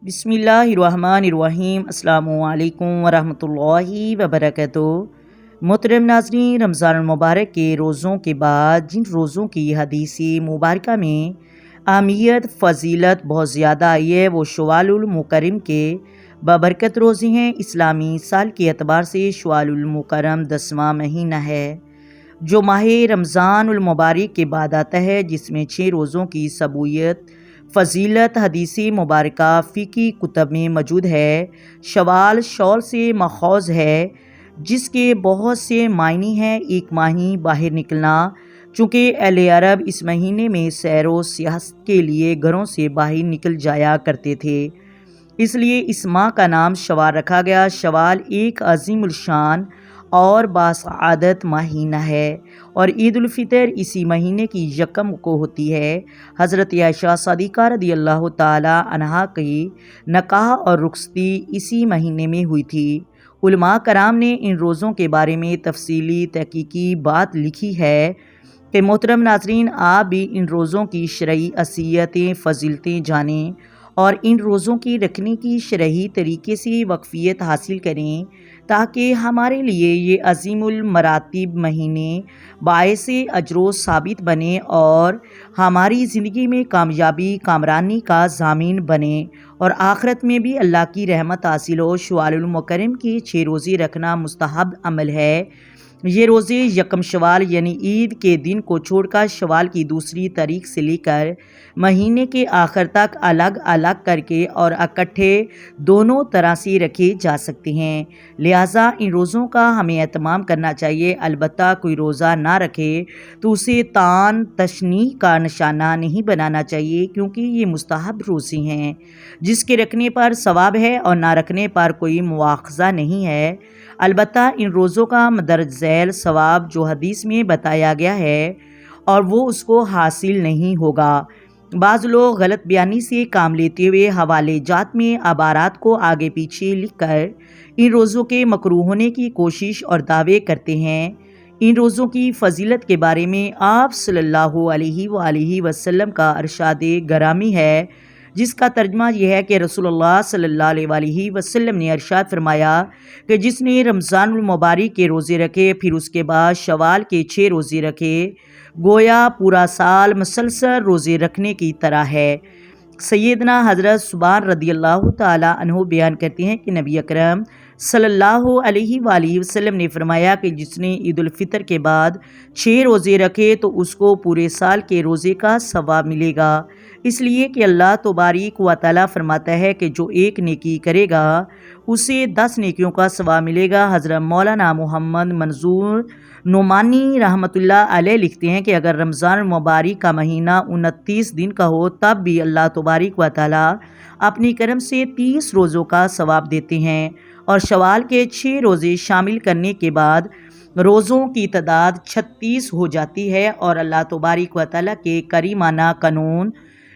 بسم اللہ الرحمن الرحیم۔ السلام علیکم ورحمۃ اللہ وبرکاتہ۔ محترم ناظرین، رمضان المبارک کے روزوں کے بعد جن روزوں کی حدیث مبارکہ میں اہمیت فضیلت بہت زیادہ آئی ہے وہ شوال المکرم کے بابرکت روزے ہیں۔ اسلامی سال کے اعتبار سے شوال المکرم 10واں مہینہ ہے جو ماہ رمضان المبارک کے بعد آتا ہے، جس میں 6 روزوں کی سبویت فضیلت حدیث مبارکہ فقہی کتب میں موجود ہے۔ شوال شول سے ماخوذ ہے جس کے بہت سے معنی ہیں۔ ایک ماہی باہر نکلنا، چونکہ اہل عرب اس مہینے میں سیر و سیاحت کے لیے گھروں سے باہر نکل جایا کرتے تھے، اس لیے اس ماہ کا نام شوال رکھا گیا۔ شوال ایک عظیم الشان اور باسعادت مہینہ ہے اور عید الفطر اسی مہینے کی یکم کو ہوتی ہے۔ حضرت عائشہ صدیقہ رضی اللہ تعالی عنہا کی نکاح اور رخصتی اسی مہینے میں ہوئی تھی۔ علماء کرام نے ان روزوں کے بارے میں تفصیلی تحقیقی بات لکھی ہے کہ محترم ناظرین، آپ بھی ان روزوں کی شرعی حیثیتیں فضیلتیں جانیں اور ان روزوں کی رکھنے کی شرعی طریقے سے واقفیت حاصل کریں تاکہ ہمارے لیے یہ عظیم المراتب مہینے باعث اجر و ثابت بنے اور ہماری زندگی میں کامیابی کامرانی کا ضامن بنے اور آخرت میں بھی اللہ کی رحمت حاصل ہو۔ شوال المکرم کے 6 روزے رکھنا مستحب عمل ہے۔ یہ روزے یکم شوال یعنی عید کے دن کو چھوڑ کر شوال کی دوسری تاریخ سے لے کر مہینے کے آخر تک الگ الگ کر کے اور اکٹھے دونوں طرح سے رکھے جا سکتے ہیں، لہٰذا ان روزوں کا ہمیں اہتمام کرنا چاہیے۔ البتہ کوئی روزہ نہ رکھے تو اسے تان تشنیع کا نشانہ نہیں بنانا چاہیے، کیونکہ یہ مستحب روزے ہیں جس کے رکھنے پر ثواب ہے اور نہ رکھنے پر کوئی مواخذہ نہیں ہے۔ البتہ ان روزوں کا مندرجہ ذیل ثواب جو حدیث میں بتایا گیا ہے اور وہ اس کو حاصل نہیں ہوگا۔ بعض لوگ غلط بیانی سے کام لیتے ہوئے حوالے جات میں عبارات کو آگے پیچھے لکھ کر ان روزوں کے مکروہ ہونے کی کوشش اور دعوے کرتے ہیں۔ ان روزوں کی فضیلت کے بارے میں آپ صلی اللہ علیہ وآلہ وسلم کا ارشاد گرامی ہے، جس کا ترجمہ یہ ہے کہ رسول اللہ صلی اللہ علیہ وآلہ وسلم نے ارشاد فرمایا کہ جس نے رمضان المبارک کے روزے رکھے پھر اس کے بعد شوال کے 6 روزے رکھے، گویا پورا سال مسلسل روزے رکھنے کی طرح ہے۔ سیدنا حضرت ثوبان رضی اللہ تعالی عنہ بیان کرتے ہیں کہ نبی اکرم صلی اللہ علیہ وآلہ وسلم نے فرمایا کہ جس نے عید الفطر کے بعد 6 روزے رکھے تو اس کو پورے سال کے روزے کا ثواب ملے گا، اس لیے کہ اللہ تبارک و تعالیٰ فرماتا ہے کہ جو ایک نیکی کرے گا اسے 10 نیکیوں کا ثواب ملے گا۔ حضرت مولانا محمد منظور نعمانی رحمۃ اللہ علیہ لکھتے ہیں کہ اگر رمضان المبارک کا مہینہ 29 دن کا ہو تب بھی اللہ تبارک و تعالیٰ اپنی کرم سے 30 روزوں کا ثواب دیتے ہیں، اور شوال کے 6 روزے شامل کرنے کے بعد روزوں کی تعداد 36 ہو جاتی ہے۔ اور اللہ تبارک و تعالیٰ کے کریمانہ قانون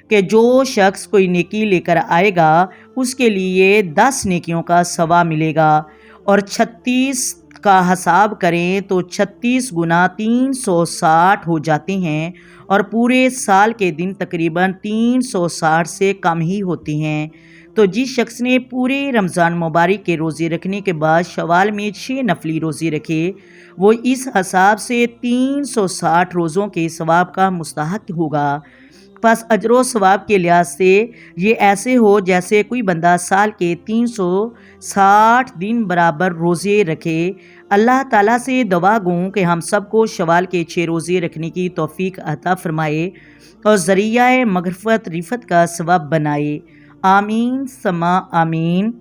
کہ جو شخص کوئی نیکی لے کر آئے گا اس کے لیے 10 نیکیوں کا ثواب ملے گا، اور 36 کا حساب کریں تو 36 گنا 360 ہو جاتے ہیں، اور پورے سال کے دن تقریباً 360 سے کم ہی ہوتے ہیں۔ تو جس شخص نے پورے رمضان مبارک کے روزے رکھنے کے بعد شوال میں 6 نفلی روزے رکھے وہ اس حساب سے 360 روزوں کے ثواب کا مستحق ہوگا۔ پس اجر و ثواب کے لحاظ سے یہ ایسے ہو جیسے کوئی بندہ سال کے 360 دن برابر روزے رکھے۔ اللہ تعالیٰ سے دعا گوں کہ ہم سب کو شوال کے 6 روزے رکھنے کی توفیق عطا فرمائے اور ذریعہ مغفرت رفت کا سبب بنائے، آمین ثم آمین۔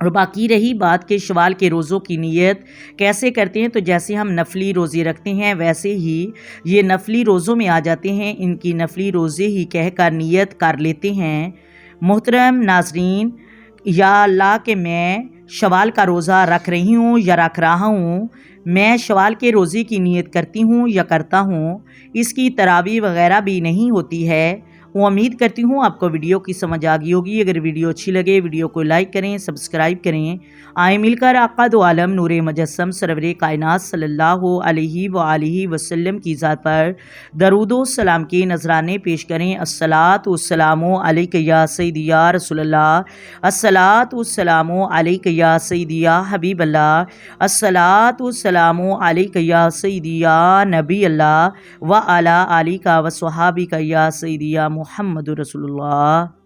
اور باقی رہی بات کہ شوال کے روزوں کی نیت کیسے کرتے ہیں، تو جیسے ہم نفلی روزے رکھتے ہیں ویسے ہی یہ نفلی روزوں میں آ جاتے ہیں، ان کی نفلی روزے ہی کہہ کر نیت کر لیتے ہیں۔ محترم ناظرین، یا اللہ کہ میں شوال کا روزہ رکھ رہی ہوں یا رکھ رہا ہوں، میں شوال کے روزے کی نیت کرتی ہوں یا کرتا ہوں، اس کی تراویح وغیرہ بھی نہیں ہوتی ہے، امید کرتی ہوں آپ کو ویڈیو کی سمجھ آ گئی ہوگی۔ اگر ویڈیو اچھی لگے ویڈیو کو لائک کریں، سبسکرائب کریں۔ آئیں مل کر آقا دو عالم نور مجسم سرور کائنات صلی اللہ علیہ وآلہ وسلم کی ذات پر درود و سلام کے نذرانے پیش کریں۔ الصلاۃ والسلام علیک یا سیدی یا رسول اللہ، الصلاۃ والسلام علیک یا سیدی یا حبیب اللہ، الصلاۃ والسلام علیک یا سیدی یا نبی اللہ وعلی آلک و صحابک یا سیدی یا محمد رسول اللہ۔